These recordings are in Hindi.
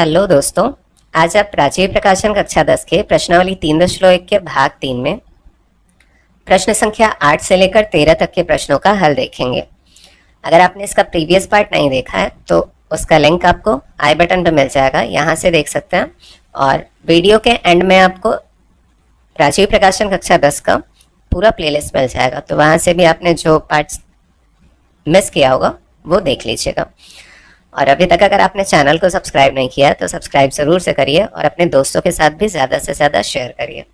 हेलो दोस्तों, आज आप राजीव प्रकाशन कक्षा 10 के प्रश्नावली 3.1 के भाग 3 में प्रश्न संख्या 8 से लेकर 13 तक के प्रश्नों का हल देखेंगे। अगर आपने इसका प्रीवियस पार्ट नहीं देखा है तो उसका लिंक आपको आई बटन पर मिल जाएगा, यहाँ से देख सकते हैं। और वीडियो के एंड में आपको राजीव प्रकाशन कक्षा 10 का पूरा प्लेलिस्ट मिल जाएगा, तो वहाँ से भी आपने जो पार्ट्स मिस किया होगा वो देख लीजिएगा। और अभी तक अगर आपने चैनल को सब्सक्राइब नहीं किया तो सब्सक्राइब जरूर से करिए और अपने दोस्तों के साथ भी ज़्यादा से ज़्यादा शेयर करिए।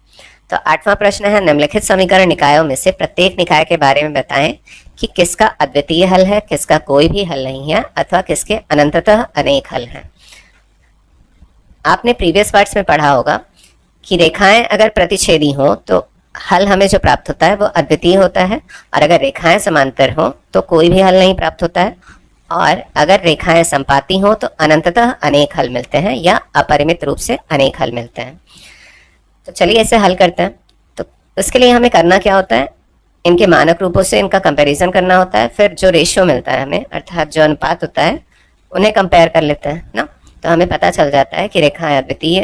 तो 8वां प्रश्न है, निम्नलिखित समीकरण निकायों में से प्रत्येक निकाय के बारे में बताएं कि किसका अद्वितीय हल है, किसका कोई भी हल नहीं है अथवा किसके अनंततः अनेक हल हैं। आपने प्रीवियस पार्ट्स में पढ़ा होगा कि रेखाएं अगर प्रतिच्छेदी हो तो हल हमें जो प्राप्त होता है वो अद्वितीय होता है, और अगर रेखाएं समांतर हो तो कोई भी हल नहीं प्राप्त होता है, और अगर रेखाएं संपाती हो तो अनंततः अनेक हल मिलते हैं या अपरिमित रूप से अनेक हल मिलते हैं। तो चलिए इसे हल करते हैं। तो उसके लिए हमें करना क्या होता है, इनके मानक रूपों से इनका कंपैरिजन करना होता है, फिर जो रेशियो मिलता है हमें अर्थात जो अनुपात होता है उन्हें कंपेयर कर लेते हैं ना। तो हमें पता चल जाता है कि रेखाएं अद्वितीय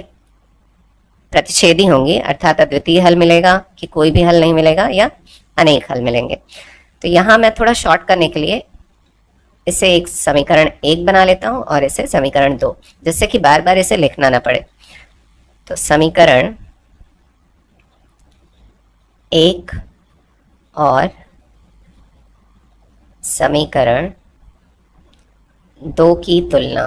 प्रतिच्छेदी होंगी अर्थात अद्वितीय हल मिलेगा कि कोई भी हल नहीं मिलेगा या अनेक हल मिलेंगे। तो यहाँ मैं थोड़ा शॉर्ट करने के लिए इसे एक समीकरण 1 बना लेता हूँ और इसे समीकरण 2, जिससे कि बार बार इसे लिखना ना पड़े। तो समीकरण 1 और समीकरण 2 की तुलना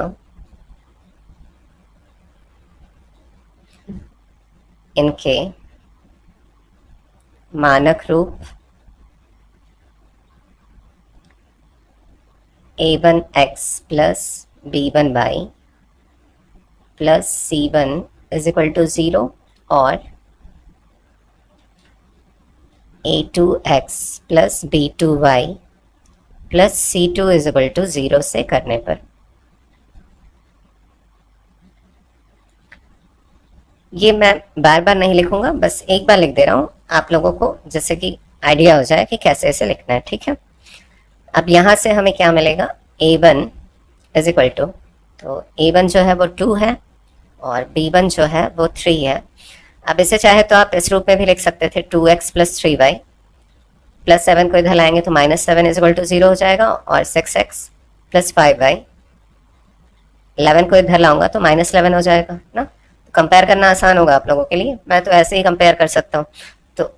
इनके मानक रूप a1x plus b1y plus c1 is equal to 0 और a2x plus b2y plus c2 is equal to 0 से करने पर ये मैं बार बार नहीं लिखूंगा, बस एक बार लिख दे रहा हूँ आप लोगों को, जैसे कि आइडिया हो जाए कि कैसे इसे लिखना है। ठीक है, अब यहाँ से हमें क्या मिलेगा, a1 इज इक्वल टू, तो a1 जो है वो 2 है और b1 जो है वो 3 है। अब इसे चाहे तो आप इस रूप में भी लिख सकते थे, 2x प्लस 3y प्लस 7 को इधर लाएंगे तो -7 इज इक्वल टू 0 हो जाएगा, और 6x प्लस 5y 11 को इधर लाऊंगा तो -11 हो जाएगा ना। कंपेयर करना आसान होगा आप लोगों के लिए, मैं तो ऐसे ही कंपेयर कर सकता हूँ, तो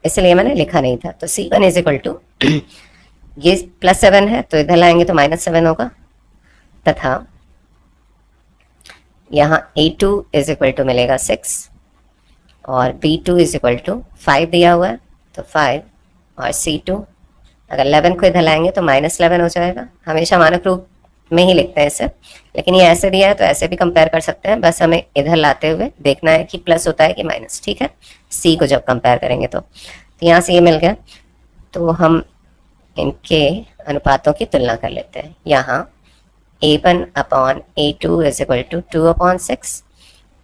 इसलिए मैंने लिखा नहीं था। तो c1 इज इक्वल टू ये +7 है तो इधर लाएंगे तो -7 होगा, तथा यहाँ a2 इज इक्वल टू मिलेगा 6 और b2 इज इक्वल टू 5 दिया हुआ है तो 5 और c2 अगर 11 को इधर लाएंगे तो -11 हो जाएगा। हमेशा मानक रूप में ही लिखते हैं इसे, लेकिन ये ऐसे दिया है तो ऐसे भी कंपेयर कर सकते हैं, बस हमें इधर लाते हुए देखना है कि प्लस होता है कि माइनस। ठीक है, c को जब कंपेयर करेंगे तो यहाँ से ये मिल गया। तो हम इनके अनुपातों की तुलना कर लेते हैं। यहाँ a1 upon a2 is equal to 2/6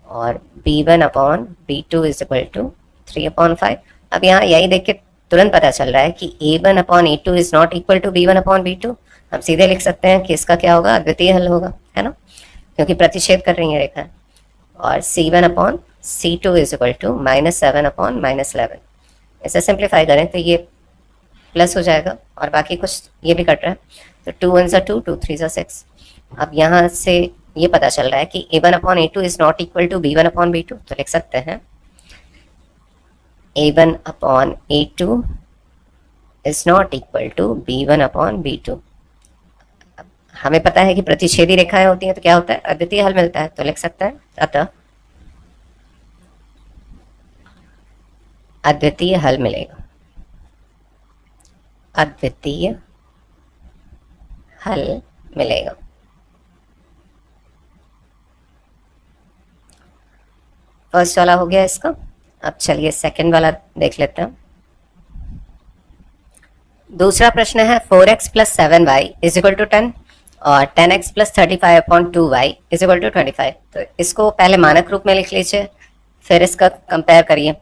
और b1 upon b2 is equal to 3/5। अब यहाँ यही देख के तुरंत पता चल रहा है कि a1 upon a2 is not equal to b1 upon b2। हम सीधे लिख सकते हैं कि इसका क्या होगा, अद्वितीय हल होगा, है ना, क्योंकि प्रतिच्छेद कर रही है रेखा। और c1 upon c2 is equal to -7 upon -11। इसे सिंप्लीफाई करें तो ये प्लस हो जाएगा और बाकी कुछ ये भी कट रहा है, तो 2 1 2 2 3 6। अब यहाँ से ये पता चल रहा है कि a1 upon a2 is not equal to b1 upon b2, तो लिख सकते हैं a1 upon a2 is not equal to b1 upon b2। हमें पता है कि प्रतिच्छेदी रेखाएं होती हैं तो क्या होता है, अद्वितीय हल मिलता है, तो लिख सकते हैं अतः अद्वितीय हल मिलेगा, अद्वितीय हल मिलेगा। फर्स्ट वाला हो गया इसका। अब चलिए सेकंड वाला देख लेते हैं। दूसरा प्रश्न है 4x plus 7y is equal to 10 और 10x plus 35/2y is equal to 25। तो इसको पहले मानक रूप में लिख लीजिए, फिर इसका कंपेयर करिए।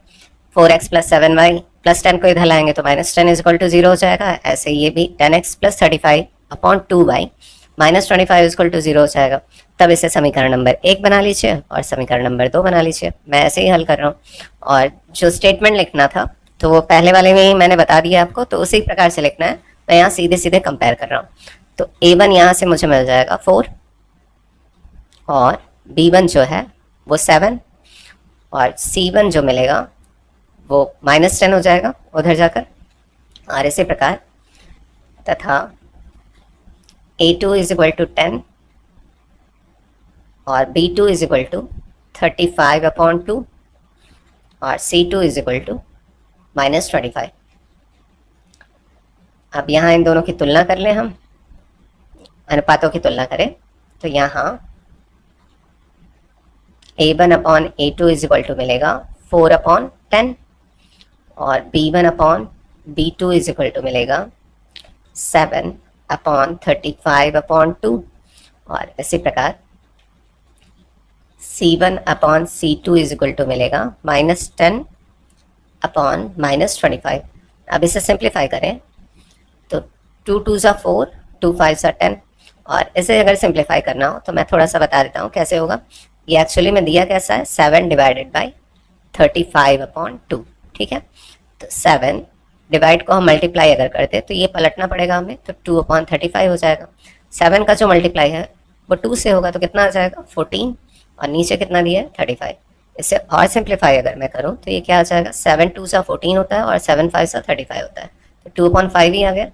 4x प्लस 7y प्लस 10 को इधर लाएंगे तो -10 इज इक्वल टू 0 हो जाएगा। ऐसे ये भी 10x plus 35/2y -25 equal to 0 हो जाएगा। तब इसे समीकरण नंबर 1 बना लीजिए और समीकरण नंबर 2 बना लीजिए। मैं ऐसे ही हल कर रहा हूँ। और जो स्टेटमेंट लिखना था तो वो पहले वाले में ही मैंने बता दिया आपको, तो उसी प्रकार से लिखना है। मैं यहाँ सीधे सीधे कंपेयर कर रहा हूँ। तो A1 यहाँ से मुझे मिल जाएगा 4 और B1 जो है वो 7 और C1 जो मिलेगा वो -10 हो जाएगा उधर जाकर। और इसी प्रकार तथा A2 इज इक्वल टू 10 और B2 इज इक्वल टू 35/2 और C2 इज इक्वल टू -25। अब यहाँ इन दोनों की तुलना कर लें, हम अनुपातों की तुलना करें तो यहाँ A1/A2 इज इक्वल टू मिलेगा 4/10 और B1/B2 इज इक्वल टू मिलेगा 7/35/2 और इसी प्रकार C1/C2 इज इक्वल टू मिलेगा -10/-25। अब इसे सिंप्लीफाई करें तो 2 2 ज़ा 4, 2 5 ज़ा 10 और इसे अगर सिंप्लीफाई करना हो तो मैं थोड़ा सा बता देता हूँ कैसे होगा। ये एक्चुअली में दिया कैसा है 7 डिवाइडेड बाई 35/2, ठीक है। तो 7 डिवाइड को हम मल्टीप्लाई अगर करते तो ये पलटना पड़ेगा हमें, तो 2/35 हो जाएगा। 7 का जो मल्टीप्लाई है वो 2 से होगा तो कितना आ जाएगा 14 और नीचे कितना दिया है 35। इससे और सिंप्लीफाई अगर मैं करूँ तो ये क्या आ जाएगा 7 2 सा 14 होता है और 7 5 सा 35 होता है, तो 2/5 ही आ गया।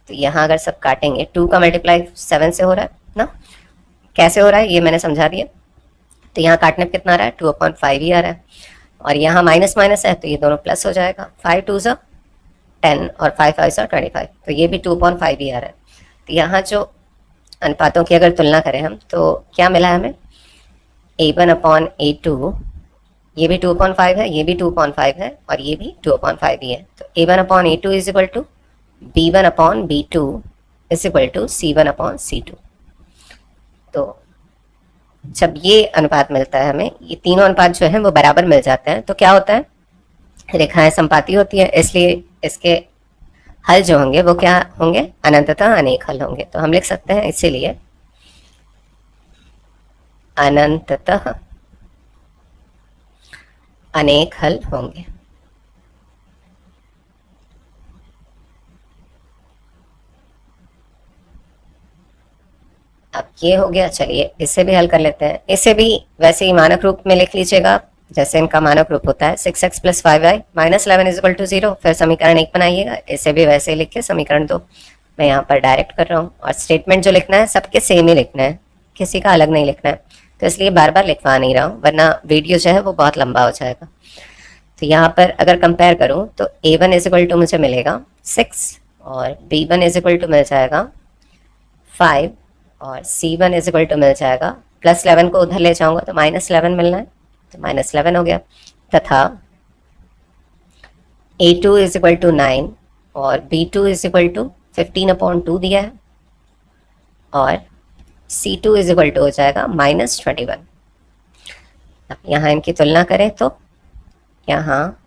तो यहाँ अगर सब काटेंगे 2 का मल्टीप्लाई 7 से हो रहा है ना, कैसे हो रहा है ये मैंने समझा दिया। तो यहाँ काटने पर कितना आ रहा है 2/5 ही आ रहा है और यहाँ माइनस माइनस है तो ये दोनों प्लस हो जाएगा। 5 2 सा 10 और 5 5 सा 25, तो ये भी 2/5 ही आ रहा है। तो यहाँ जो अनुपातों की अगर तुलना करें हम तो क्या मिला है हमें A1/A2, ये भी 2/5 है, ये भी 2/5 है और ये भी 2/5 ही है। तो A1/A2 is equal to B1/B2 is equal to C1/C2। तो जब ये अनुपात मिलता है हमें, ये तीनों अनुपात जो है वो बराबर मिल जाते हैं, तो क्या होता है रेखाएं समपाती होती है, इसलिए इसके हल जो होंगे वो क्या होंगे अनंततः अनेक हल होंगे। तो हम लिख सकते हैं इसीलिए अनंततः अनेक हल होंगे। अब ये हो गया, चलिए इसे भी हल कर लेते हैं। इसे भी वैसे ही मानक रूप में लिख लीजिएगा जैसे इनका मानक रूप होता है 6x + 5y - 11 is equal to 0। फिर समीकरण 1 बनाइएगा, इसे भी वैसे ही लिख के समीकरण 2 मैं यहाँ पर डायरेक्ट कर रहा हूँ। और स्टेटमेंट जो लिखना है सबके सेम ही लिखना है, किसी का अलग नहीं लिखना है, तो इसलिए बार बार लिखवा नहीं रहा हूँ वरना वीडियो जो है वो बहुत लंबा हो जाएगा। तो यहाँ पर अगर कंपेयर करूँ तो A1 इज इक्वल टू मुझे मिलेगा 6 और B1 इज इक्वल टू मिल जाएगा 5 और C1 इज इक्वल टू मिल जाएगा +11 को उधर ले जाऊंगा तो -11 मिलना है, तो -11 हो गया। तथा A2 इज इक्वल टू 9 और B2 इज इक्वल टू 15/2 दिया है और C2 इज इक्वल टू हो जाएगा -21। अब यहाँ इनकी तुलना करें तो यहाँ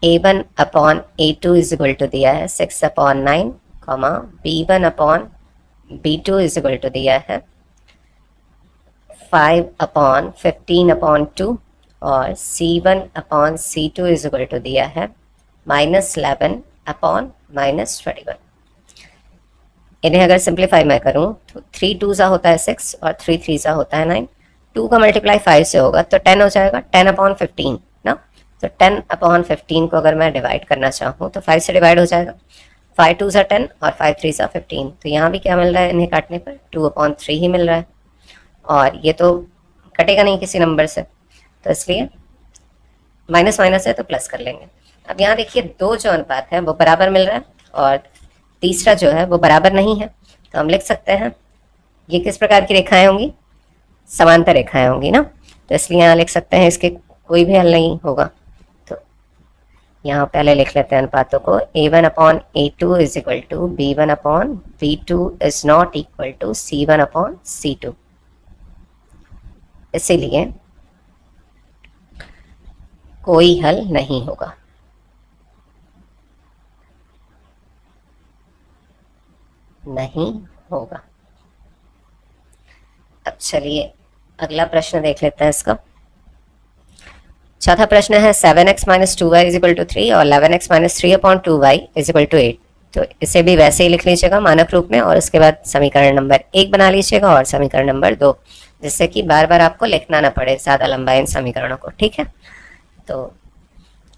A1/A2 इज इक्वल टू दिया है 6/9, B1/B2 इज इक्वल टू दिया है 5/15/2 और C1/C2 इज इक्वल टू दिया है -11/-21। इन्हें अगर सिंप्लीफाई मैं करूं तो 3 2 सा होता है 6 और 3 3 सा होता है 9। 2 का मल्टीप्लाई 5 से होगा तो 10 हो जाएगा, 10/15 ना। तो 10/15 को अगर मैं डिवाइड करना चाहूँ तो 5 से डिवाइड हो जाएगा। 5 2 सा 10 और 5 3 सा 15। तो यहाँ भी क्या मिल रहा है इन्हें काटने पर 2/3 ही मिल रहा है और ये तो कटेगा नहीं किसी नंबर से, तो इसलिए माइनस माइनस है तो प्लस कर लेंगे। अब यहाँ देखिए दो जो अनुपात है वो बराबर मिल रहा है और तीसरा जो है वो बराबर नहीं है, तो हम लिख सकते हैं ये किस प्रकार की रेखाएं होंगी, समांतर रेखाएं होंगी ना। तो इसलिए यहाँ लिख सकते हैं इसके कोई भी हल नहीं होगा। तो यहाँ पहले लिख लेते हैं अनुपातों को। A1/A2 is equal to B1/B2 is not equal to C1/C2। इसीलिए कोई हल नहीं होगा। नहीं होगा। चलिए अगला प्रश्न देख लेते हैं इसका। चौथा प्रश्न है 7x minus 2y is equal to 3 और 11x minus 3/2y is equal to 8। तो इसे भी वैसे ही लिख लीजिएगा मानक रूप में, और उसके बाद समीकरण नंबर 1 बना लीजिएगा और समीकरण नंबर 2, जिससे कि बार बार आपको लिखना ना पड़े ज़्यादा लंबा इन समीकरणों को। ठीक है, तो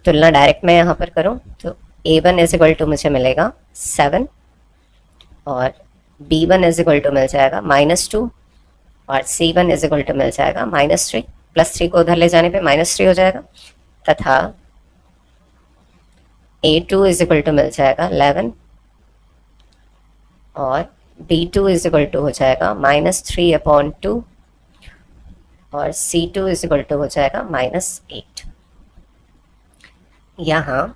तुलना डायरेक्ट मैं यहाँ पर करूँ तो a1 इज इक्वल टू मुझे मिलेगा 7 और b1 इज इक्वल टू मिल जाएगा -2 और c1 इज इक्वल टू मिल जाएगा -3। +3 को उधर ले जाने पे -3 हो जाएगा, तथा a2 इज इक्वल टू मिल जाएगा 11 और b2 इज इक्वल टू हो जाएगा -3/2 और c2 इज इक्वल टू हो जाएगा -8। यहाँ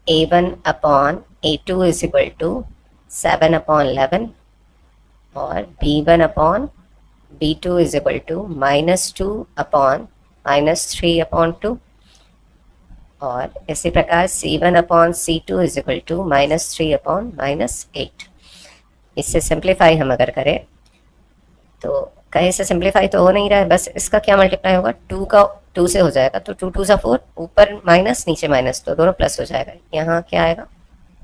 a1/a2 इज इक्वल टू 7/11 और b1/b2 इज इक्वल टू -2/-3/2 और इसी प्रकार c1/c2 इज इक्वल टू -3/-8। इससे सिंप्लीफाई हम अगर करें तो कहीं से सिंप्लीफाई तो हो नहीं रहा है, बस इसका क्या मल्टीप्लाई होगा, 2 का 2 से हो जाएगा, तो 2 2 सा 4, ऊपर माइनस नीचे माइनस, तो दोनों प्लस हो जाएगा। यहाँ क्या आएगा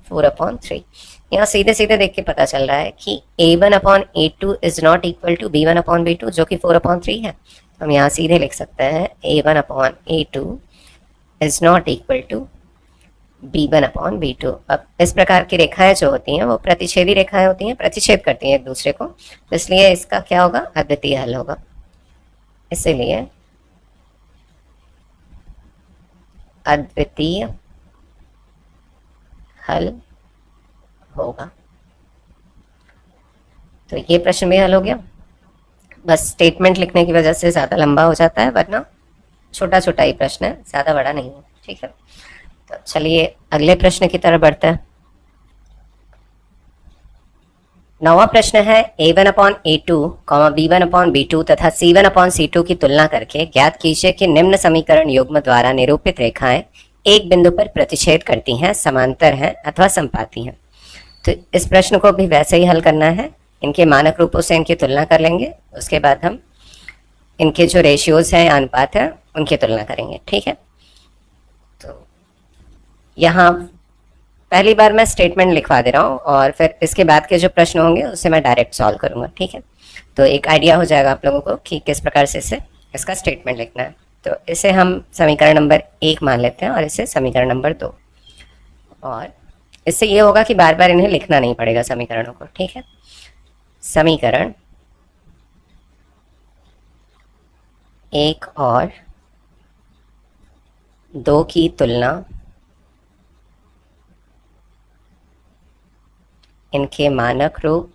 4/3। यहाँ सीधे सीधे देख के पता चल रहा है कि a1/a2 is not equal to b1/b2 जो कि 4/3 है। हम यहाँ सीधे लिख सकते हैं a1/a2 is not equal to b1/b2। अब इस प्रकार की रेखाएं जो होती हैं वो प्रतिच्छेदी रेखाएं होती हैं, प्रतिच्छेद करती हैं एक दूसरे को, तो इसलिए इसका क्या होगा, अद्वितीय हल होगा। इसीलिए अद्वितीय हल होगा। तो ये प्रश्न भी हल हो गया। बस स्टेटमेंट लिखने की वजह से ज़्यादा लंबा हो जाता है, वरना छोटा छोटा ही प्रश्न है, ज़्यादा बड़ा नहीं है। ठीक है, तो चलिए अगले प्रश्न की तरफ बढ़ते हैं। 9वां प्रश्न है a1/a2, b1/b2 तथा c1/c2 की तुलना करके ज्ञात कीजिए कि निम्न समीकरण युग्म द्वारा निरूपित रेखाएं एक बिंदु पर प्रतिच्छेद करती हैं, समांतर हैं अथवा संपाती हैं। तो इस प्रश्न को भी वैसे ही हल करना है, इनके मानक रूपों से इनकी तुलना कर लेंगे, उसके बाद हम इनके जो रेशियोज हैं, अनुपात है, उनकी तुलना करेंगे। ठीक है, तो यहाँ पहली बार मैं स्टेटमेंट लिखवा दे रहा हूँ और फिर इसके बाद के जो प्रश्न होंगे उसे मैं डायरेक्ट सॉल्व करूँगा। ठीक है, तो एक आइडिया हो जाएगा आप लोगों को कि किस प्रकार से इसे इसका स्टेटमेंट लिखना है। तो इसे हम समीकरण नंबर 1 मान लेते हैं और इसे समीकरण नंबर 2, और इससे ये होगा कि बार बार इन्हें लिखना नहीं पड़ेगा समीकरणों को। ठीक है, समीकरण 1 और 2 की तुलना इनके मानक रूप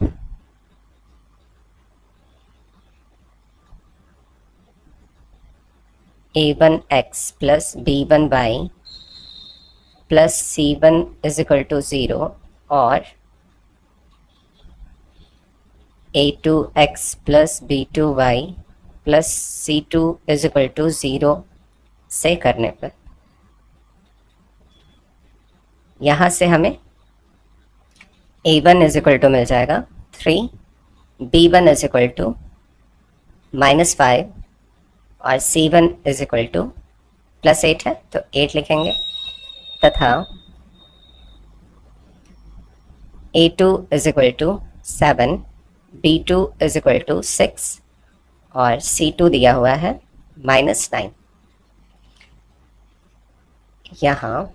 a1x plus b1y plus c1 is equal to 0 और a2x plus b2y plus c2 is equal to 0 से करने पर यहाँ से हमें a1 इज इक्वल टू मिल जाएगा 3, b1 इज इक्वल टू -5 और c1 इज इक्वल टू +8 है, तो 8 लिखेंगे, तथा a2 is equal to 7, b2 is equal to 6 और c2 दिया हुआ है -9। यहाँ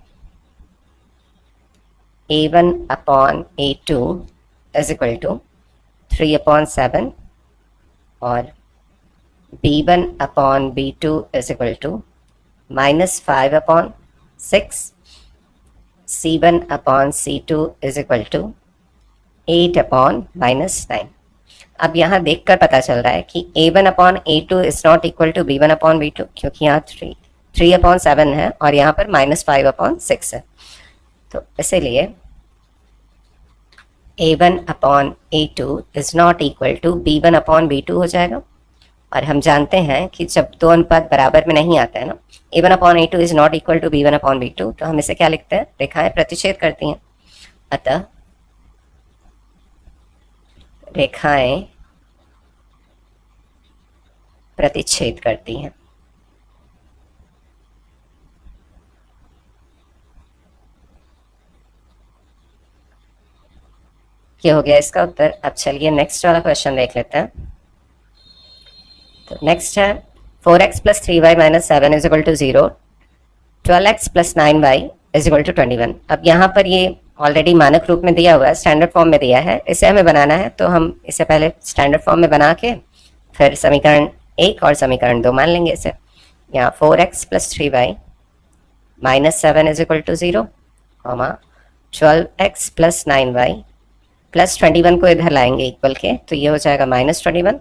a1/a2 इज इक्वल टू 3/7 और b1/b2 is equal to -5/6, c1/c2 is equal to 8/-9। अब यहाँ देखकर पता चल रहा है कि a1/a2 is not equal to b1/b2, क्योंकि यहाँ 3/7 है और यहाँ पर -5/6 है। तो इसीलिए a1/a2 is not equal to b1/b2 हो जाएगा। और हम जानते हैं कि जब दो अनुपात बराबर में नहीं आते हैं ना, a1/a2 is not equal to b1/b2, तो हम इसे क्या लिखते हैं, रेखाएं प्रतिच्छेद करती हैं। अतः रेखाएं प्रतिच्छेद करती हैं। ये हो गया इसका उत्तर। अब चलिए नेक्स्ट वाला क्वेश्चन देख लेते हैं। तो नेक्स्ट है 4x plus 3y minus 7 is equal to 0, 12x plus 9y is equal to 21। अब यहाँ पर ये ऑलरेडी मानक रूप में दिया हुआ है, स्टैंडर्ड फॉर्म में दिया है, इसे हमें बनाना है। तो हम इसे पहले स्टैंडर्ड फॉर्म में बना के फिर समीकरण 1 और समीकरण 2 मान लेंगे इसे। यहाँ 4x plus 3y minus 7 is equal to 0, 12x plus 9y plus 21 को इधर लाएंगे इक्वल के, तो ये हो जाएगा माइनस 21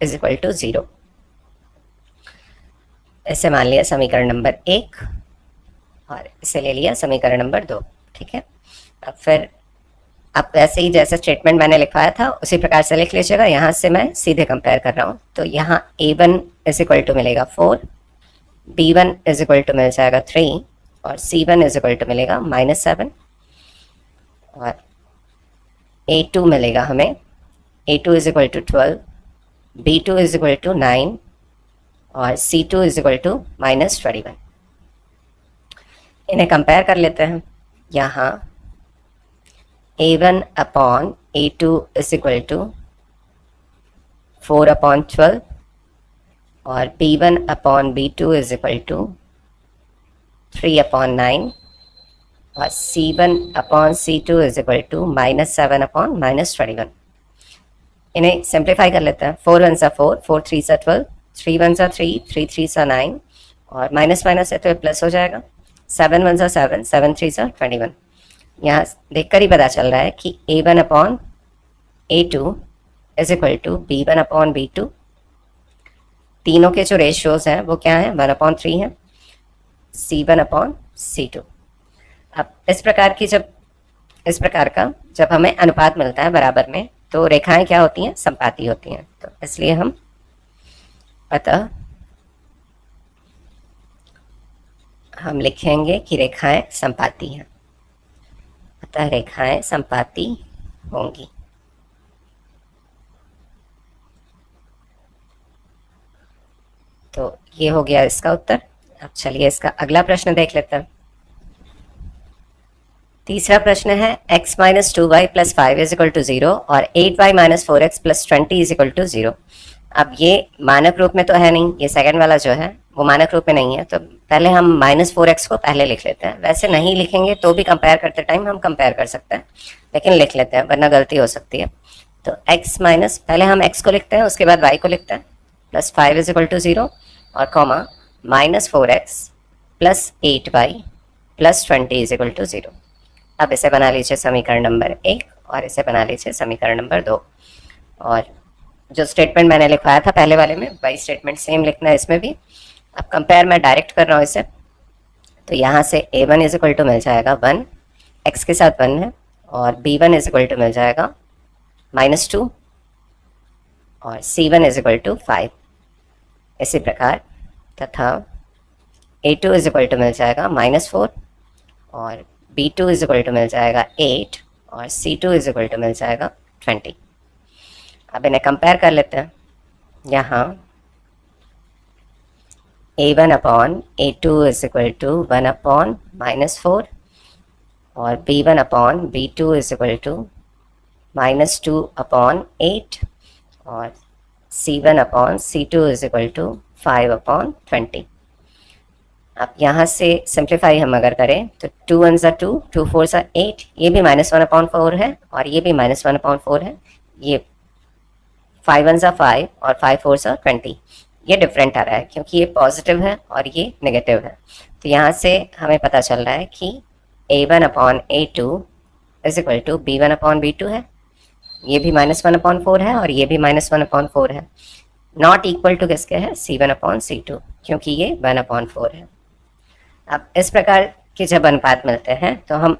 इज इक्वल टू 0। इसे मान लिया समीकरण नंबर 1 और इसे ले लिया समीकरण नंबर 2। ठीक है, अब फिर अब वैसे ही जैसे स्टेटमेंट मैंने लिखवाया था उसी प्रकार से लिख लीजिएगा। यहाँ से मैं सीधे कंपेयर कर रहा हूँ। तो यहाँ a1 इज इक्वल टू मिलेगा 4, b1 इज इक्वल टू मिल जाएगा 3 और c1 इज इक्वल टू मिलेगा माइनस 7 और a2 मिलेगा हमें, a2 is equal to 12, b2 is equal to 9 और c2 is equal to minus 21। इन्हें कंपेयर कर लेते हैं। यहाँ a1 upon a2 is equal to 4 upon 12 और b1 upon b2 is equal to 3 upon 9 और c1 upon c2 is equal to minus 7 upon minus 21। इन्हें सिंप्लीफाई कर लेते हैं। 4 1 सा 4, 4 3 सा 12, 3 1 सा 3, 3 3 सा 9 और माइनस माइनस है तो प्लस हो जाएगा। 7 1 सा 7, 7 3 सा 21। यहाँ देखकर ही पता चल रहा है कि a1 upon a2 is equal to b1 upon b2। तीनों के जो रेशियोज हैं वो क्या हैं, 1 अपॉन 3 है, c1 अपॉन c2। अब इस प्रकार का जब हमें अनुपात मिलता है बराबर में तो रेखाएं क्या होती हैं, संपाती होती हैं। तो इसलिए हम लिखेंगे कि रेखाएं संपाती हैं, अतः रेखाएं संपाती होंगी। तो ये हो गया इसका उत्तर। अब चलिए इसका अगला प्रश्न देख लेते हैं। तीसरा प्रश्न है x minus 2y plus 5 is equal to 0 और 8y minus 4x plus 20 is equal to 0। अब ये मानक रूप में तो है नहीं, ये सेकंड वाला जो है वो मानक रूप में नहीं है। तो पहले हम माइनस 4x को पहले लिख लेते हैं। वैसे नहीं लिखेंगे तो भी कंपेयर करते टाइम हम कंपेयर कर सकते हैं, लेकिन लिख लेते हैं वरना गलती हो सकती है। तो x माइनस, पहले हम x को लिखते हैं उसके बाद y को लिखते हैं, प्लस 5 इज इक्वल टू 0 और comma minus 4x plus 8y plus 20 is equal to 0। अब इसे बना लीजिए समीकरण नंबर 1 और इसे बना लीजिए समीकरण नंबर 2। और जो स्टेटमेंट मैंने लिखवाया था पहले वाले में वही स्टेटमेंट सेम लिखना है इसमें भी। अब कंपेयर मैं डायरेक्ट कर रहा हूँ इसे। तो यहाँ से a1 इज इक्वल टू मिल जाएगा 1, x के साथ 1 है, और b1 इज इक्वल टू मिल जाएगा -2 और c1 इज इक्वल टू 5। इसी प्रकार तथा a2 इज इक्वल टू मिल जाएगा -4 और b2 इज इक्वल टू मिल जाएगा 8 और c2 इज इक्वल टू मिल जाएगा 20। अब इन्हें कंपेयर कर लेते हैं। यहाँ a1 upon a2 is equal to 1 upon -4 और b1 upon b2 is equal to -2 upon 8 और c1 upon c2 is equal to 5 upon 20। अब यहाँ से सिंप्लीफाई हम अगर करें तो 2 1 सा 2, 2 4 सा 8, ये भी -1 अपॉन 4 है और ये भी -1 अपॉन 4 है। ये 5 1 सा 5 और 5 4 सा 20, ये डिफरेंट आ रहा है क्योंकि ये पॉजिटिव है और ये नेगेटिव है। तो यहाँ से हमें पता चल रहा है कि a1 upon a2 is equal to b1 upon b2 है। ये भी -1 अपॉन 4 है और ये भी -1 अपॉन 4 है। नॉट इक्वल टू किसके है, c1 अपॉन c2, क्योंकि ये 1 अपॉन 4 है। अब इस प्रकार के जब अनुपात मिलते हैं तो हम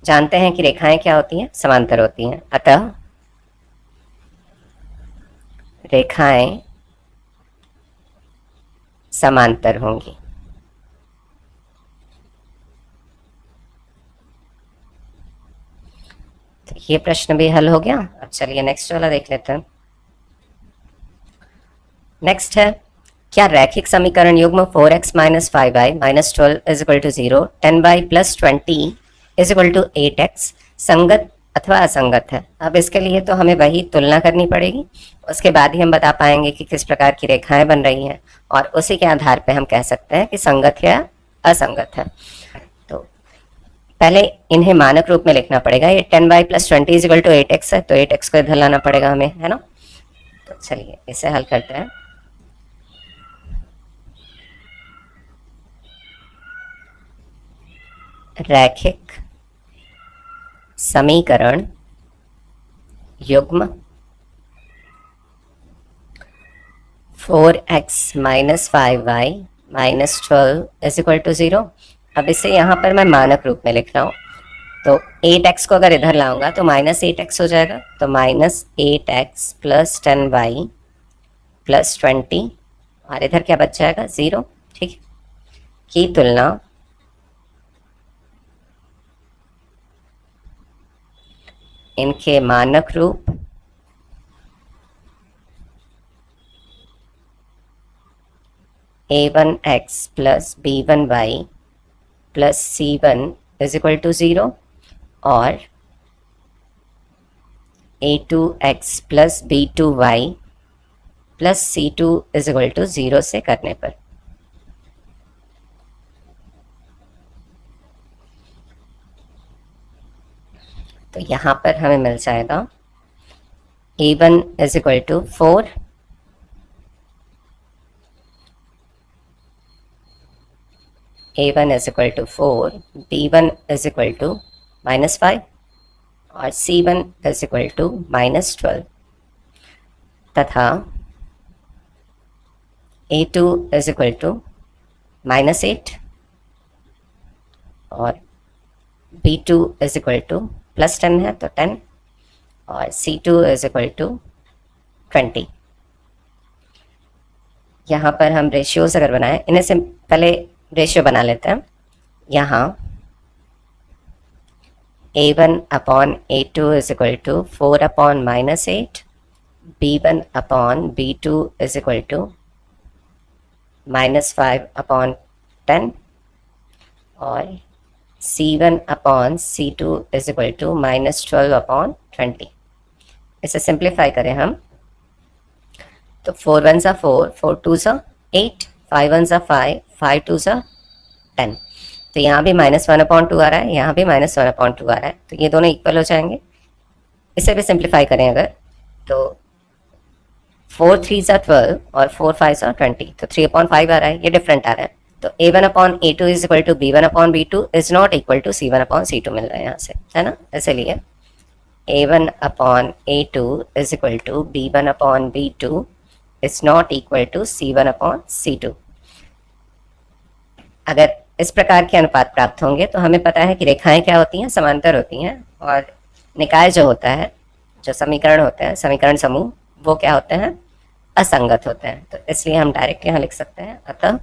जानते हैं कि रेखाएं क्या होती हैं, समांतर होती हैं। अतः रेखाएं समांतर होंगी। तो ये प्रश्न भी हल हो गया। अब चलिए नेक्स्ट वाला देख लेते हैं। नेक्स्ट है क्या रैखिक समीकरण युग्म 4x minus 5y minus 12 is equal to 0, 10y plus 20 is equal to 8x संगत अथवा असंगत है? अब इसके लिए तो हमें वही तुलना करनी पड़ेगी, उसके बाद ही हम बता पाएंगे कि किस प्रकार की रेखाएं बन रही हैं, और उसी के आधार पे हम कह सकते हैं कि संगत या असंगत है। तो पहले इन्हें मानक रूप में लिखना पड़ेगा। ये 10y plus 20 is equal to 8x है, तो 8x को इधर लाना पड़ेगा हमें, है ना। तो चलिए इसे हल करते हैं। रैखिक समीकरण युग्म 4x minus 5y minus 12 is equal to 0। अब इसे यहाँ पर मैं मानक रूप में लिख रहा हूँ, तो 8x को अगर इधर लाऊंगा तो माइनस 8x हो जाएगा, तो minus 8x plus 10y plus 20, और इधर क्या बच जाएगा 0। ठीक है, की तुलना इनके मानक रूप a1x plus b1y plus c1 is equal to 0 और a2x plus b2y plus c2 is equal to 0 से करने पर। तो यहाँ पर हमें मिल जाएगा a1 is equal to 4, a1 is equal to 4, b1 is equal to minus 5 और c1 is equal to minus 12 तथा a2 is equal to minus 8 और b2 is equal two plus 10 है तो 10 और c2 इज इक्वल टू 20। यहाँ पर हम रेशियोज अगर बनाएं, इन्हें से पहले रेशियो बना लेते हैं। यहाँ a1 upon a2 is equal to 4 upon minus 8, b1 upon b2 is equal to minus 5 upon 10 और c1 upon c2 is equal to minus 12 upon 20। इसे सिंप्लीफाई करें हम तो 4 1 सा 4, 4 2 सा 8, 5 1 सा 5, 5 2 सा 10। तो यहाँ भी माइनस 1 अपॉन 2 आ रहा है, यहाँ भी माइनस 1 अपॉन 2 आ रहा है, तो ये दोनों इक्वल हो जाएंगे। इसे भी सिंप्लीफाई करें अगर तो 4 3 सा 12 और 4 5 सा 20, तो 3 अपॉन 5 आ रहा है, ये डिफरेंट आ रहा है। तो a1 upon a2 is equal to b1 upon b2 is not equal to c1 upon c2 मिल रहा है यहाँ से, है ना। इसलिए a1 upon a2 is equal to b1 upon b2 is not equal to c1 upon c2। अगर इस प्रकार के अनुपात प्राप्त होंगे तो हमें पता है कि रेखाएं क्या होती हैं, समांतर होती हैं, और निकाय जो होता है, जो समीकरण होते हैं, समीकरण समूह, वो क्या होते हैं, असंगत होते हैं। तो इसलिए हम डायरेक्ट यहाँ लिख सकते हैं, अतः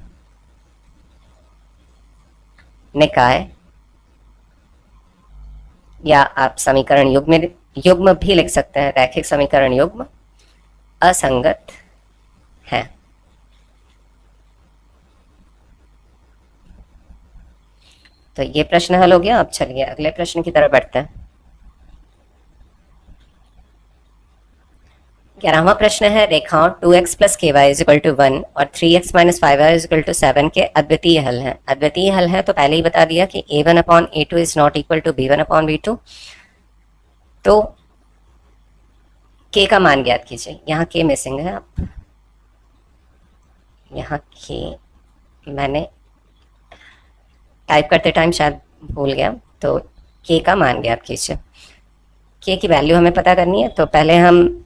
निकाय या आप समीकरण युग्म भी लिख सकते हैं, रैखिक समीकरण युग्म असंगत है। तो ये प्रश्न हल हो गया। अब चलिए अगले प्रश्न की तरफ बढ़ते हैं। 11वां प्रश्न है, रेखाओं 2x प्लस के वाई इज इक्वल टू 1 और 3x minus 5y is equal to 7 के अद्वितीय हल हैं। अद्वितीय हल है तो पहले ही बता दिया कि a1 upon a2 is not equal to b1 upon b2। तो k का मान ज्ञात कीजिए। यहाँ k मिसिंग है, आप यहाँ k मैंने टाइप करते टाइम शायद भूल गया, तो k का मान ज्ञात कीजिए। k की वैल्यू हमें पता करनी है, तो पहले हम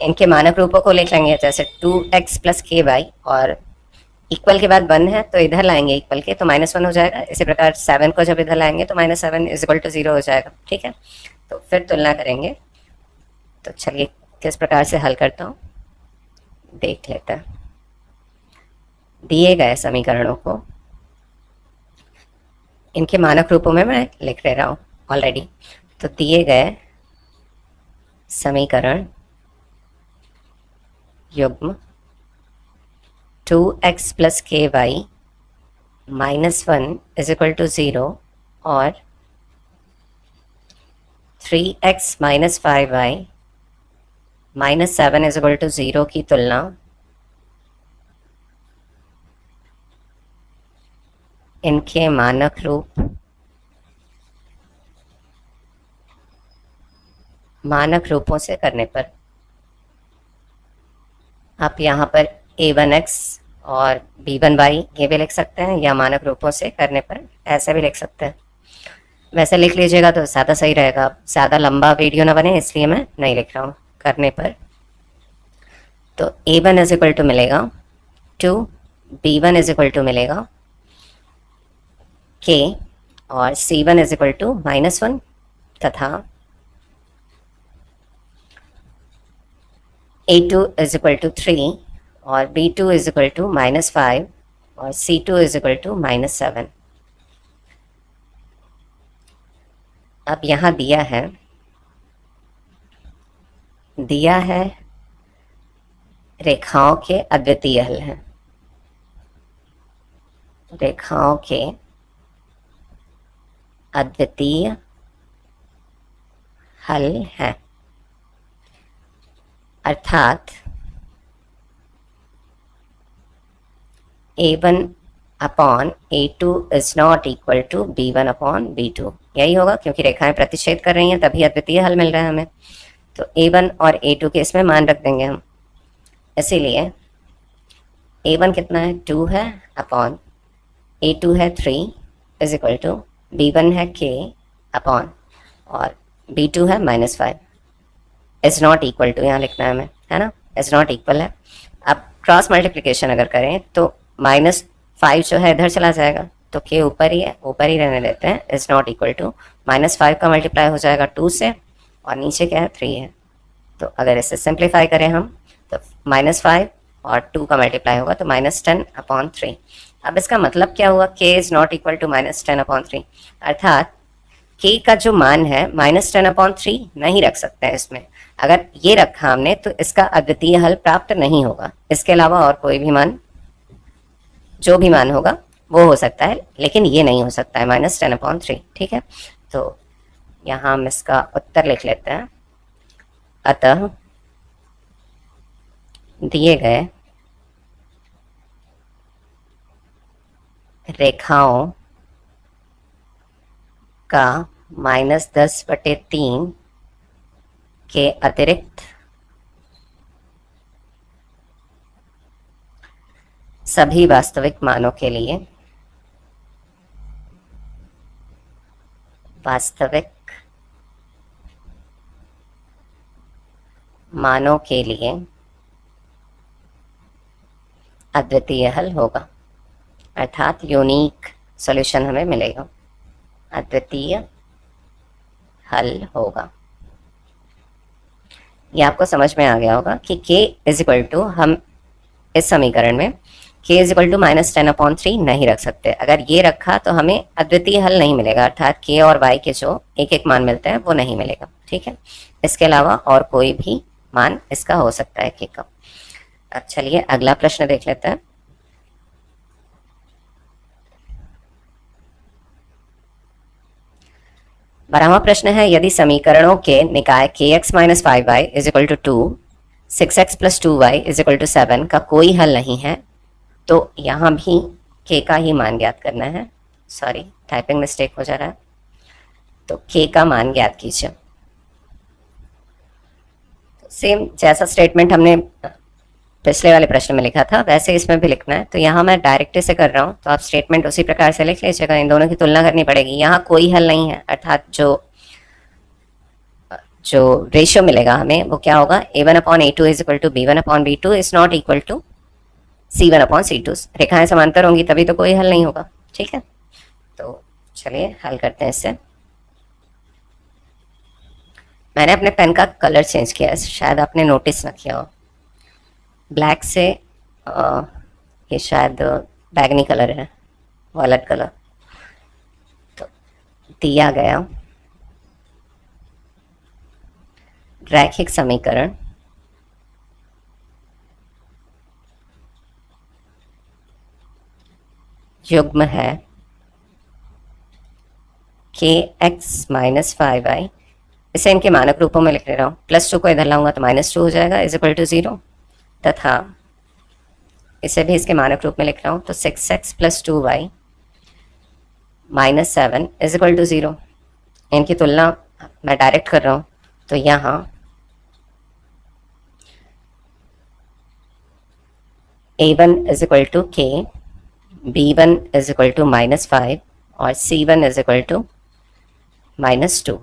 इनके मानक रूपों को लिख लेंगे, जैसे 2x प्लस के वाई, और इक्वल के बाद 1 है तो इधर लाएंगे इक्वल के, तो -1 हो जाएगा। इसी प्रकार 7 को जब इधर लाएंगे तो -7 इज इक्वल टू 0 हो जाएगा। ठीक है, तो फिर तुलना करेंगे। तो चलिए किस प्रकार से हल करता हूँ देख लेते हैं। दिए गए समीकरणों को इनके मानक रूपों में मैं लिख ले रहा हूँ ऑलरेडी। तो दिए गए समीकरण युग्म 2x प्लस के वाई -1 इज इक्वल टू 0 और 3x minus 5y -7 is equal to 0 की तुलना इनके मानक रूपों से करने पर आप यहाँ पर a1x और b1y ये भी लिख सकते हैं, या मानक रूपों से करने पर ऐसे भी लिख सकते हैं। वैसे लिख लीजिएगा तो ज़्यादा सही रहेगा, ज़्यादा लंबा वीडियो ना बने इसलिए मैं नहीं लिख रहा हूँ करने पर। तो a1 इज इक्वल टू मिलेगा 2, b1 इज इक्वल टू मिलेगा k और c1 इज इक्वल टू -1 तथा a2 इज इक्वल टू 3 और b2 इज इक्वल टू -5 और c2 इज इक्वल टू -7। अब यहाँ दिया है रेखाओं के अद्वितीय हल हैं, रेखाओं के अद्वितीय हल हैं, अर्थात a1 upon a2 is not equal to b1 upon b2। यही होगा क्योंकि रेखाएं प्रतिच्छेद कर रही हैं तभी अद्वितीय हल मिल रहा है हमें। तो a1 और a2 के इसमें मान रख देंगे हम, इसीलिए a1 कितना है 2 है अपॉन a2 है 3 इज इक्वल टू b1 है k अपॉन और b2 है -5 इज नॉट इक्वल टू, यहाँ लिखना है हमें, है ना, इज नॉट इक्वल है। अब क्रॉस मल्टीप्लिकेशन अगर करें तो -5 जो है इधर चला जाएगा तो k ऊपर ही है, ऊपर ही रहने देते हैं, इज नॉट इक्वल टू -5 का मल्टीप्लाई हो जाएगा 2 से और नीचे क्या है 3 है। तो अगर इसे सिंप्लीफाई करें हम तो -5 और 2 का मल्टीप्लाई होगा तो -10 अपॉन 3। अब इसका मतलब क्या हुआ, k is not equal to -10 upon 3, अर्थात k का जो मान है -10 अपॉन 3 नहीं रख सकते हैं इसमें। अगर ये रखा हमने तो इसका अद्वितीय हल प्राप्त नहीं होगा, इसके अलावा और कोई भी मान, जो भी मान होगा वो हो सकता है, लेकिन ये नहीं हो सकता है -10 अपॉन 3। ठीक है, तो यहाँ हम इसका उत्तर लिख लेते हैं। अतः दिए गए रेखाओं का -10/3 के अतिरिक्त सभी वास्तविक मानों के लिए अद्वितीय हल होगा, अर्थात यूनिक सॉल्यूशन हमें मिलेगा, अद्वितीय हल होगा। ये आपको समझ में आ गया होगा कि k इज इक्वल टू, हम इस समीकरण में k is equal to -10 upon 3 नहीं रख सकते। अगर ये रखा तो हमें अद्वितीय हल नहीं मिलेगा, अर्थात k और y के जो एक एक मान मिलते हैं वो नहीं मिलेगा। ठीक है, इसके अलावा और कोई भी मान इसका हो सकता है k का। अब चलिए अगला प्रश्न देख लेते हैं। बारहवां प्रश्न है, यदि समीकरणों के निकाय kx minus 5y is equal to 2, 6x plus 2y is equal to 7 का कोई हल नहीं है तो यहाँ भी k का ही मान ज्ञात करना है। सॉरी, टाइपिंग मिस्टेक हो जा रहा है, तो k का मान ज्ञात कीजिए। सेम जैसा स्टेटमेंट हमने पिछले वाले प्रश्न में लिखा था वैसे इसमें भी लिखना है। तो यहाँ मैं डायरेक्ट से कर रहा हूँ तो आप स्टेटमेंट उसी प्रकार से लिख लीजिएगा, इन दोनों की तुलना करनी पड़ेगी। यहाँ कोई हल नहीं है, अर्थात जो रेशियो मिलेगा हमें वो क्या होगा, a1 upon a2 is equal to b1 upon b2 is not equal to c1 upon c2। रेखाएं समांतर होंगी तभी तो कोई हल नहीं होगा। ठीक है, तो चलिए हल करते हैं इससे। मैंने अपने पेन का कलर चेंज किया है, शायद आपने नोटिस ना किया हो। ब्लैक से ये शायद बैगनी कलर है, वायलेट कलर। तो दिया गया रैखिक समीकरण युग्म है के एक्स माइनस 5y, इसे इनके मानक रूपों में लिख ले रहा हूँ, +2 को इधर लाऊंगा तो -2 हो जाएगा इज इक्वल टू 0, तथा इसे भी इसके मानक रूप में लिख रहा हूँ तो 6x + 2y -7 is equal to 0। इनकी तुलना मैं डायरेक्ट कर रहा हूँ तो यहाँ a1 is equal to k, b1 is equal to -5 और c1 इज इक्वल टू -2,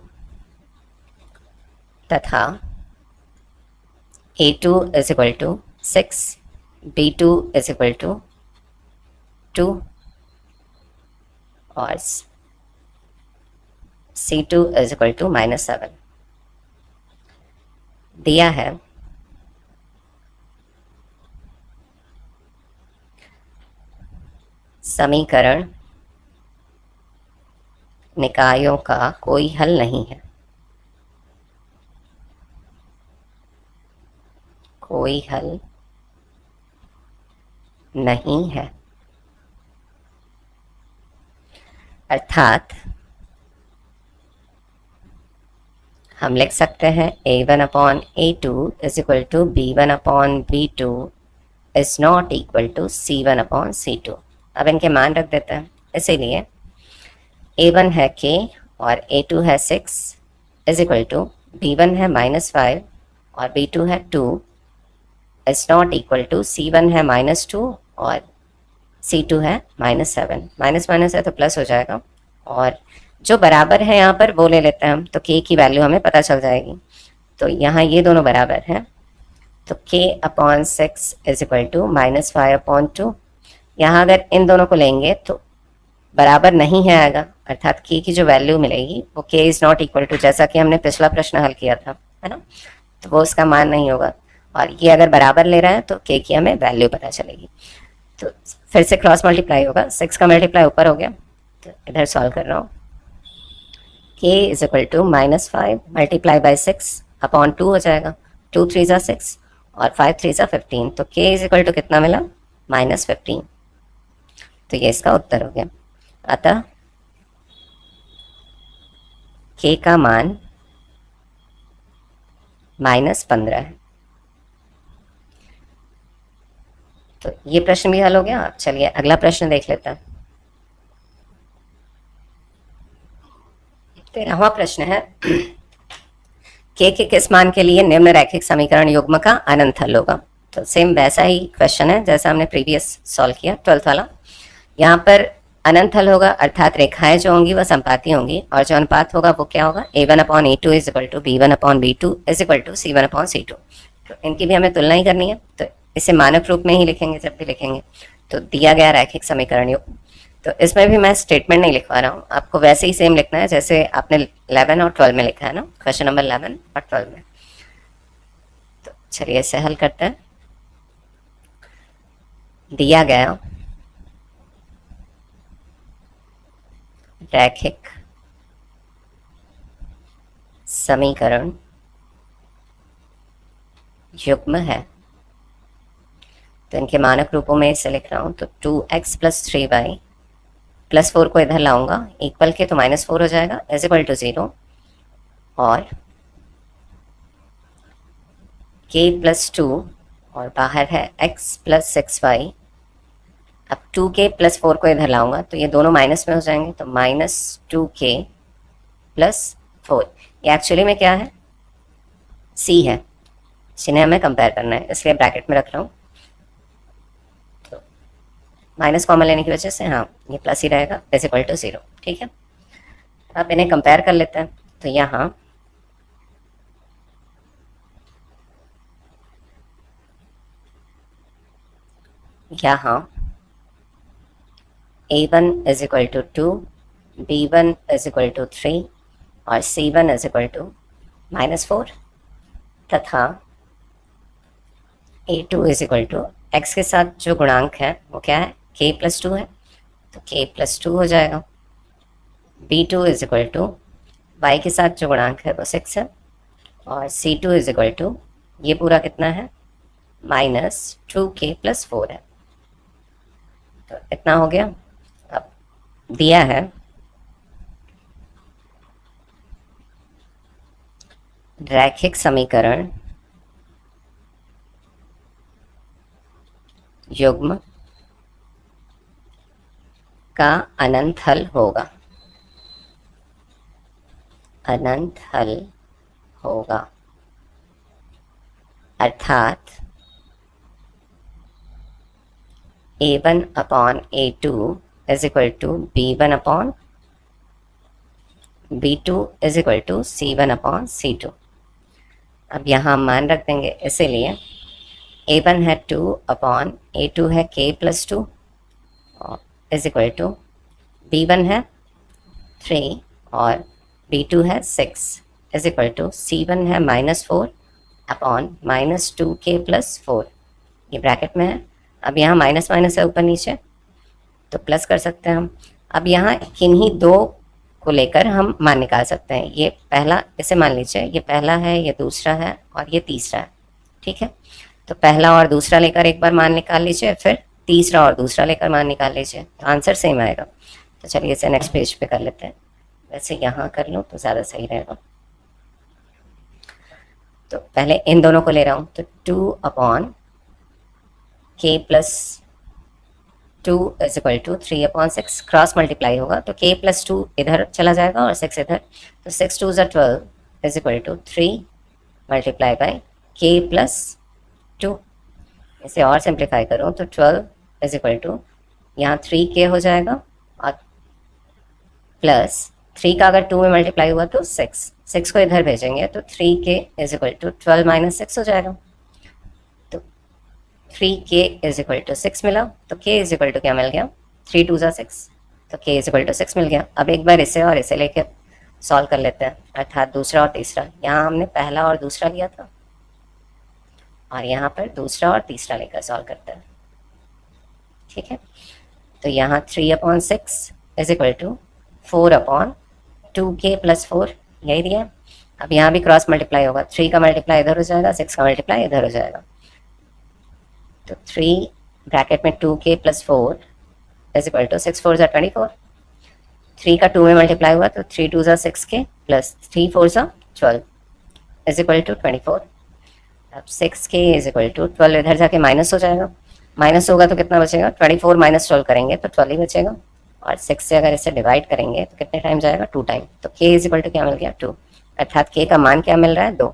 तथा a2 is equal to 6, b2 is equal to 2 और c2 इज इक्वल टू -7 दिया है। समीकरण निकायों का कोई हल नहीं है, कोई हल नहीं है, अर्थात हम लिख सकते हैं a1/a2 is equal to b1/b2 is not equal to c1/c2। अब इनके मान रख देते हैं, इसीलिए a1 है k और a2 है 6 इज इक्वल टू b1 है -5 और b2 है 2 is not equal to c1 है -2 और c2 है -7। माइनस माइनस है तो प्लस हो जाएगा, और जो बराबर है यहाँ पर वो ले लेते हैं हम, तो k की वैल्यू हमें पता चल जाएगी। तो यहाँ ये दोनों बराबर हैं, तो k/6 इज इक्वल टू -5/2। यहाँ अगर इन दोनों को लेंगे तो बराबर नहीं है आएगा, अर्थात k की जो वैल्यू मिलेगी वो k is not equal to, जैसा कि हमने पिछला प्रश्न हल किया था, है ना, तो वो उसका मान नहीं होगा। और ये अगर बराबर ले रहा है तो k की हमें वैल्यू पता चलेगी। तो फिर से क्रॉस मल्टीप्लाई होगा, 6 का मल्टीप्लाई ऊपर हो गया, तो इधर सॉल्व कर रहा हूँ। k is equal to -5 multiply by 6/2 हो जाएगा, 2 3 ज़ा 6 और 5 3 ज़ा 15, तो k इज इक्वल टू कितना मिला, -15। तो ये इसका उत्तर हो गया। अतः k का मान -15 है। तो ये प्रश्न भी हल हो गया। चलिए अगला प्रश्न देख लेते हैं। 13वां प्रश्न है k के किस मान के लिए निम्न रैखिक समीकरण युग्म का अनंत हल होगा। तो सेम वैसा ही क्वेश्चन है जैसा हमने प्रीवियस सॉल्व किया 12th वाला। यहाँ पर अनंत हल होगा, अर्थात रेखाएं जो होंगी वह संपाती होंगी, और जो अनुपात होगा वो क्या होगा, a1/a2 is equal to b1/b2 is equal to c1/c2। तो इनकी भी हमें तुलना ही करनी है, तो इसे मानक रूप में ही लिखेंगे जब भी लिखेंगे। तो दिया गया रैखिक समीकरण युग्म, तो इसमें भी मैं स्टेटमेंट नहीं लिखवा रहा हूँ, आपको वैसे ही सेम लिखना है जैसे आपने 11 और 12 में लिखा है ना, क्वेश्चन नंबर 11 और 12 में। तो चलिए इसे हल करते हैं। दिया गया रैखिक समीकरण युग्म है, तो इनके मानक रूपों में इसे लिख रहा हूं, तो 2x + 3y +4 को इधर लाऊंगा, इक्वल के तो -4 हो जाएगा इज इक्वल टू 0, और k + 2 और बाहर है x + 6y। अब 2k + 4 को इधर लाऊंगा तो ये दोनों माइनस में हो जाएंगे, तो -2k + 4। ये एक्चुअली में क्या है, c है, जिन्हें हमें कंपेयर करना है, इसलिए ब्रैकेट में रख रहा हूँ। तो माइनस कॉमन लेने की वजह से हाँ ये प्लस ही रहेगा इज इक्वल टू 0। ठीक है, अब इन्हें कंपेयर कर लेते हैं। तो यहाँ a1 is equal to 2, b1 is equal to 3 और c1 इज इक्वल टू -4, तथा a2 is equal to x के साथ जो गुणांक है वो क्या है, k + 2 है, तो k + 2 हो जाएगा। b2 is equal to y के साथ जो गुणांक है वो 6 है, और c2 इज इक्वल टू ये पूरा कितना है, -2k + 4 है। तो इतना हो गया, दिया है रैखिक समीकरण युग्म का अनंत हल होगा, अनंत हल होगा, अर्थात a1 upon a2 is equal to b1 upon b2 is equal to c1 upon c2। अब यहाँ मान रख देंगे, इसीलिए a1 है 2 अपॉन a2 है k plus 2 is equal to b1 है 3 और b2 है 6 इज इक्वल टू c1 है -4 अपॉन -2k प्लस 4। ये ब्रैकेट में है। अब यहाँ माइनस माइनस है ऊपर नीचे, तो प्लस कर सकते हैं हम। अब यहाँ किन्हीं दो को लेकर हम मान निकाल सकते हैं। ये पहला, इसे मान लीजिए ये पहला है, ये दूसरा है और ये तीसरा है, ठीक है। तो पहला और दूसरा लेकर एक बार मान निकाल लीजिए, फिर तीसरा और दूसरा लेकर मान निकाल लीजिए, तो आंसर सेम आएगा। तो चलिए इसे नेक्स्ट पेज पे कर लेते हैं। वैसे यहाँ कर लूँ तो ज़्यादा सही रहेगा। तो पहले इन दोनों को ले रहा हूँ, तो 2 upon k plus 2 is equal to 3 upon 6, cross multiply होगा तो k प्लस 2 इधर चला जाएगा और 6 इधर, तो 6 2 ज़ा 12 is equal to 3 multiply by k plus 2। इसे और सिंप्लीफाई करूँ तो 12 इज इक्वल टू यहाँ 3k हो जाएगा और प्लस 3 का अगर 2 में मल्टीप्लाई हुआ तो 6 को इधर भेजेंगे तो 3k is equal to 12 minus 6 हो जाएगा। तो 3k इज इक्वल टू 6 मिला, तो k इज इक्वल टू क्या मिल गया, 3 2 ज़ा 6, तो k इज इक्वल टू 6 मिल गया। अब एक बार इसे और इसे लेके सॉल्व कर लेते हैं, अर्थात दूसरा और तीसरा। यहाँ हमने पहला और दूसरा लिया था और यहाँ पर दूसरा और तीसरा लेकर सॉल्व करते हैं, ठीक है। तो यहाँ 3 upon 6 is equal to 4 upon 2k plus 4, यही दिया। अब यहाँ भी क्रॉस मल्टीप्लाई होगा, 3 का मल्टीप्लाई इधर हो जाएगा, 6 का मल्टीप्लाई इधर हो जाएगा। तो 3 ब्रैकेट में 2k plus 4 is equal to 6 4 ज़ा 24, 3 का 2 में मल्टीप्लाई हुआ तो 3 2 ज़ा 6k प्लस 3 4 ज़ा 12 इज इक्वल टू 24। अब 6k इज इक्वल टू 12 इधर जाके माइनस हो जाएगा, माइनस होगा तो कितना बचेगा, 24 माइनस 12 करेंगे तो 12 ही बचेगा, और 6 से अगर इसे डिवाइड करेंगे तो कितने टाइम जाएगा, 2 टाइम। तो k इज इक्वल टू क्या मिल गया, 2, अर्थात k का मान क्या मिल रहा है, 2।